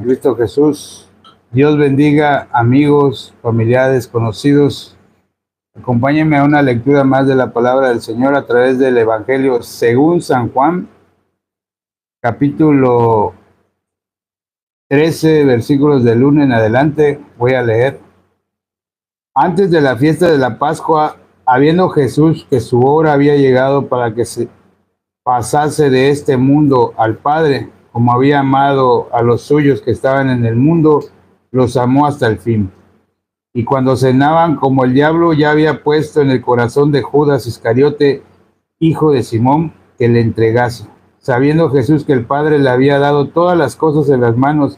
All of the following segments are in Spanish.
Cristo Jesús. Dios bendiga, amigos, familiares, conocidos. Acompáñenme a una lectura más de la palabra del Señor a través del Evangelio según San Juan, capítulo 13, versículos del 1 en adelante. Voy a leer. Antes de la fiesta de la Pascua, habiendo Jesús que su hora había llegado para que se pasase de este mundo al Padre, como había amado a los suyos que estaban en el mundo, los amó hasta el fin. Y cuando cenaban, como el diablo ya había puesto en el corazón de Judas Iscariote, hijo de Simón, que le entregase. Sabiendo Jesús que el Padre le había dado todas las cosas en las manos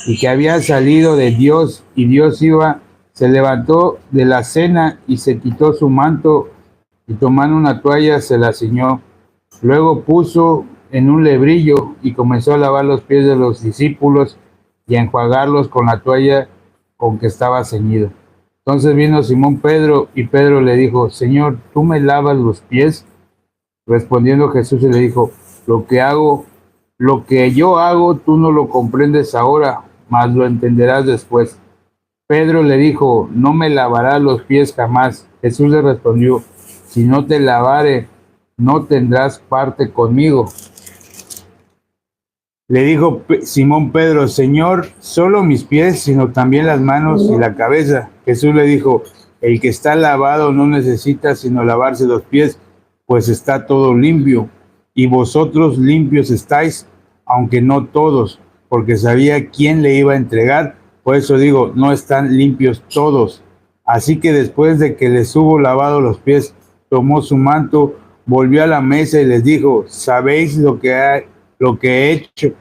y que había salido de Dios y Dios iba, se levantó de la cena y se quitó su manto y tomando una toalla se la ciñó. Luego puso en un lebrillo y comenzó a lavar los pies de los discípulos y a enjuagarlos con la toalla con que estaba ceñido. Entonces vino Simón Pedro y Pedro le dijo: Señor, ¿tú me lavas los pies? Respondiendo Jesús le dijo: lo que yo hago, tú no lo comprendes ahora, mas lo entenderás después. Pedro le dijo: no me lavarás los pies jamás. Jesús le respondió: si no te lavare, no tendrás parte conmigo. Le dijo Simón Pedro: Señor, solo mis pies, sino también las manos y la cabeza. Jesús le dijo: el que está lavado no necesita sino lavarse los pies, pues está todo limpio. Y vosotros limpios estáis, aunque no todos, porque sabía quién le iba a entregar. Por eso digo, no están limpios todos. Así que después de que les hubo lavado los pies, tomó su manto, volvió a la mesa y les dijo: ¿sabéis lo que he hecho?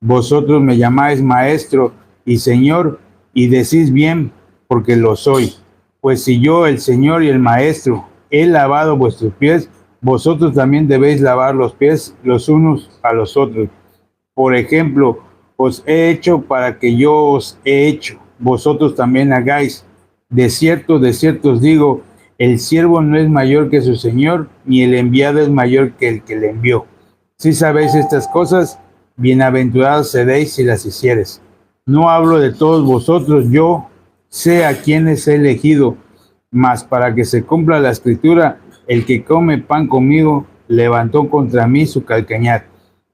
Vosotros me llamáis maestro y señor, y decís bien, porque lo soy. Pues si yo, el Señor y el Maestro, he lavado vuestros pies, vosotros también debéis lavar los pies los unos a los otros. Por ejemplo, os he hecho para que yo os he hecho, vosotros también hagáis. De cierto os digo, el siervo no es mayor que su Señor, ni el enviado es mayor que el que le envió. Si sabéis estas cosas, bienaventurados seréis si las hicieres. No hablo de todos vosotros, yo sé a quienes he elegido, mas para que se cumpla la escritura, el que come pan conmigo levantó contra mí su calcañar.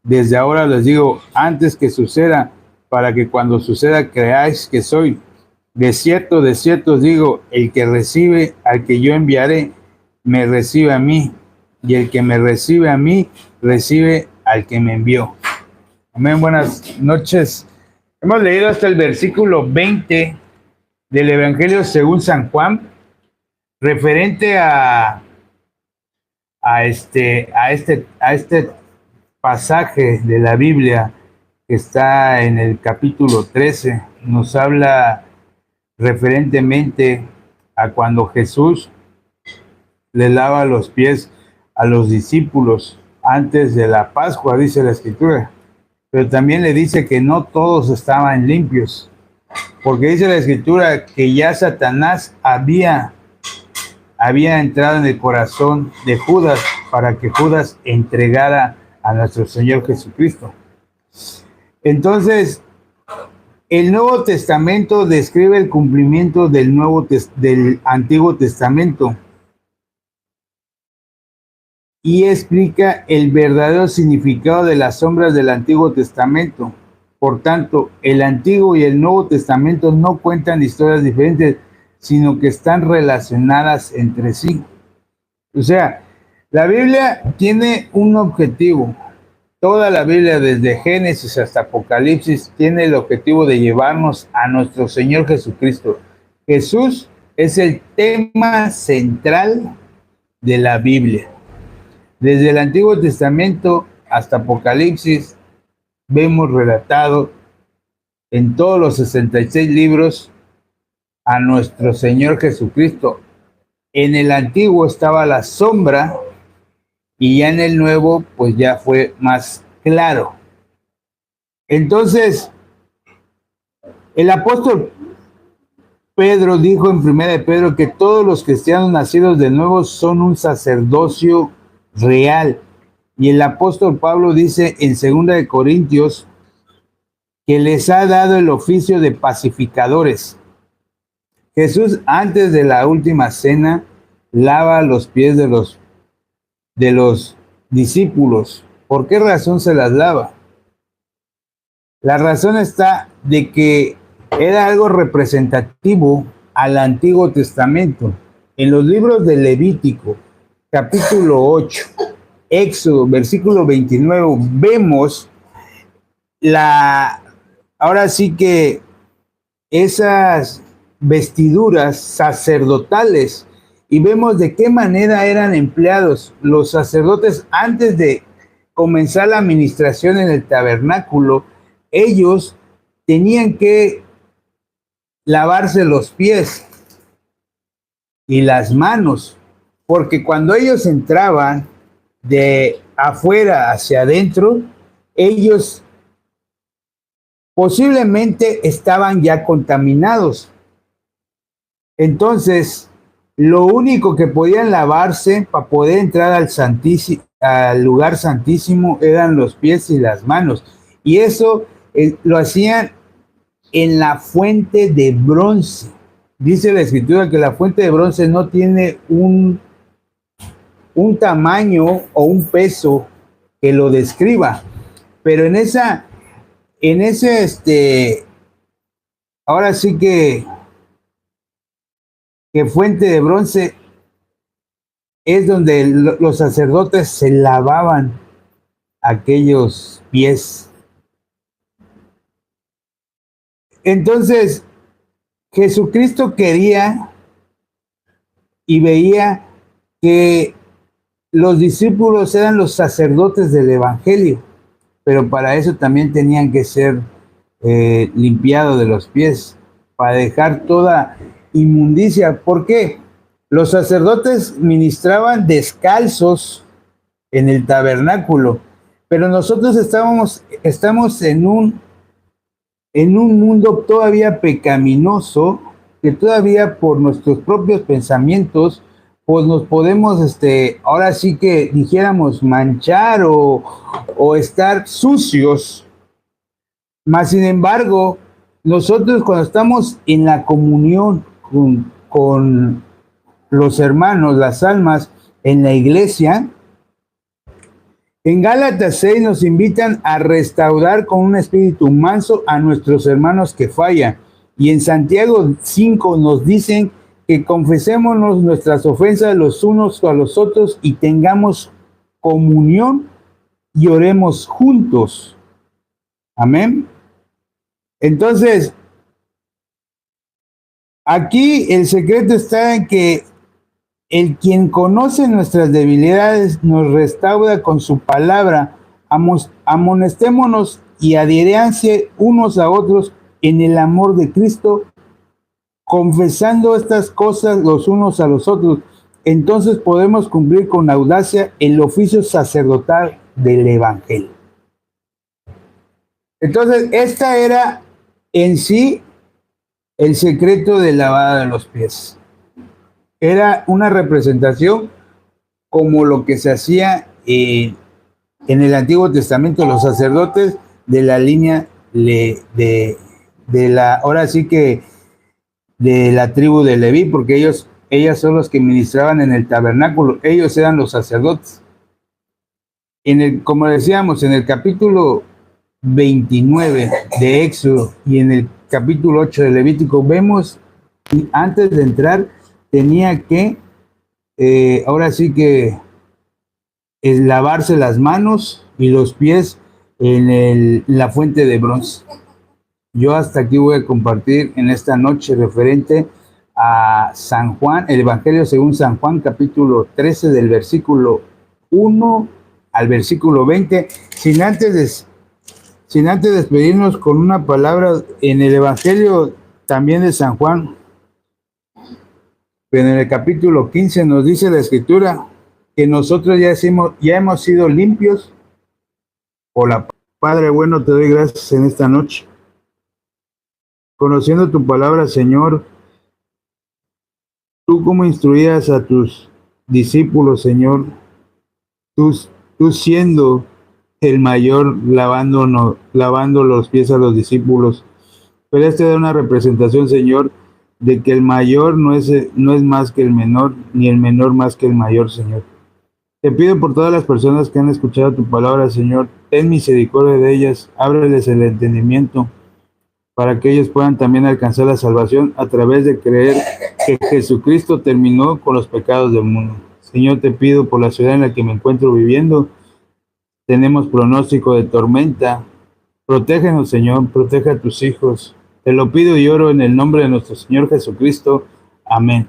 Desde ahora les digo, antes que suceda, para que cuando suceda creáis que soy. De cierto os digo, el que recibe al que yo enviaré, me recibe a mí, y el que me recibe a mí, recibe al que me envió. Amén, buenas noches. Hemos leído hasta el versículo 20 del Evangelio según San Juan, referente a este pasaje de la Biblia que está en el capítulo 13. Nos habla referentemente a cuando Jesús le lava los pies a los discípulos antes de la Pascua, dice la Escritura. Pero también le dice que no todos estaban limpios, porque dice la Escritura que ya Satanás había entrado en el corazón de Judas para que Judas entregara a nuestro Señor Jesucristo. Entonces, el Nuevo Testamento describe el cumplimiento del Antiguo Testamento y explica el verdadero significado de las sombras del Antiguo Testamento. Por tanto, el Antiguo y el Nuevo Testamento no cuentan historias diferentes, sino que están relacionadas entre sí. O sea, la Biblia tiene un objetivo. Toda la Biblia, desde Génesis hasta Apocalipsis, tiene el objetivo de llevarnos a nuestro Señor Jesucristo. Jesús es el tema central de la Biblia. Desde el Antiguo Testamento hasta Apocalipsis, vemos relatado en todos los 66 libros a nuestro Señor Jesucristo. En el Antiguo estaba la sombra y ya en el Nuevo pues ya fue más claro. Entonces, el apóstol Pedro dijo en 1 de Pedro que todos los cristianos nacidos de nuevo son un sacerdocio real. Y el apóstol Pablo dice en 2 de Corintios que les ha dado el oficio de pacificadores. Jesús, antes de la última cena, lava los pies de los discípulos. ¿Por qué razón se las lava? La razón está de que era algo representativo al Antiguo Testamento. En los libros de Levítico, capítulo 8, Éxodo, versículo 29, vemos ahora sí que esas vestiduras sacerdotales y vemos de qué manera eran empleados los sacerdotes antes de comenzar la administración en el tabernáculo. Ellos tenían que lavarse los pies y las manos, porque cuando ellos entraban de afuera hacia adentro, ellos posiblemente estaban ya contaminados. Entonces, lo único que podían lavarse para poder entrar al lugar santísimo eran los pies y las manos. Y eso lo hacían en la fuente de bronce. Dice la escritura que la fuente de bronce no tiene un tamaño o un peso que lo describa, pero ahora sí que fuente de bronce es donde los sacerdotes se lavaban aquellos pies. Entonces, Jesucristo quería y veía que los discípulos eran los sacerdotes del evangelio, pero para eso también tenían que ser limpiados de los pies, para dejar toda inmundicia. ¿Por qué? Los sacerdotes ministraban descalzos en el tabernáculo, pero nosotros estamos en un mundo todavía pecaminoso, que todavía por nuestros propios pensamientos, pues nos podemos, ahora sí que dijéramos, manchar o estar sucios. Mas, sin embargo, nosotros cuando estamos en la comunión con los hermanos, las almas, en la iglesia, en Gálatas 6 nos invitan a restaurar con un espíritu manso a nuestros hermanos que fallan. Y en Santiago 5 nos dicen que confesémonos nuestras ofensas los unos a los otros y tengamos comunión y oremos juntos. Amén. Entonces, aquí el secreto está en que el quien conoce nuestras debilidades nos restaura con su palabra. Amonestémonos y adhiéranse unos a otros en el amor de Cristo, confesando estas cosas los unos a los otros. Entonces podemos cumplir con audacia el oficio sacerdotal del evangelio. Entonces, esta era en sí el secreto de lavada de los pies. Era una representación como lo que se hacía en el Antiguo Testamento, los sacerdotes de la línea de la, ahora sí que de la tribu de Leví, porque ellas son los que ministraban en el tabernáculo, ellos eran los sacerdotes. Como decíamos, en el capítulo 29 de Éxodo y en el capítulo 8 de Levítico, vemos, antes de entrar, tenía que, ahora sí que, es lavarse las manos y los pies en la fuente de bronce. Yo hasta aquí voy a compartir en esta noche referente a San Juan, el Evangelio según San Juan, capítulo 13, del versículo 1 al versículo 20, sin antes despedirnos con una palabra en el Evangelio también de San Juan. En el capítulo 15 nos dice la Escritura que nosotros ya hemos sido limpios por la Padre bueno, te doy gracias en esta noche. Conociendo tu palabra, Señor, tú como instruías a tus discípulos, Señor, tú siendo el mayor lavando los pies a los discípulos. Pero este da una representación, Señor, de que el mayor no es más que el menor, ni el menor más que el mayor, Señor. Te pido por todas las personas que han escuchado tu palabra, Señor, ten misericordia de ellas, ábreles el entendimiento, para que ellos puedan también alcanzar la salvación a través de creer que Jesucristo terminó con los pecados del mundo. Señor, te pido por la ciudad en la que me encuentro viviendo, tenemos pronóstico de tormenta. Protégenos, Señor, protege a tus hijos. Te lo pido y oro en el nombre de nuestro Señor Jesucristo. Amén.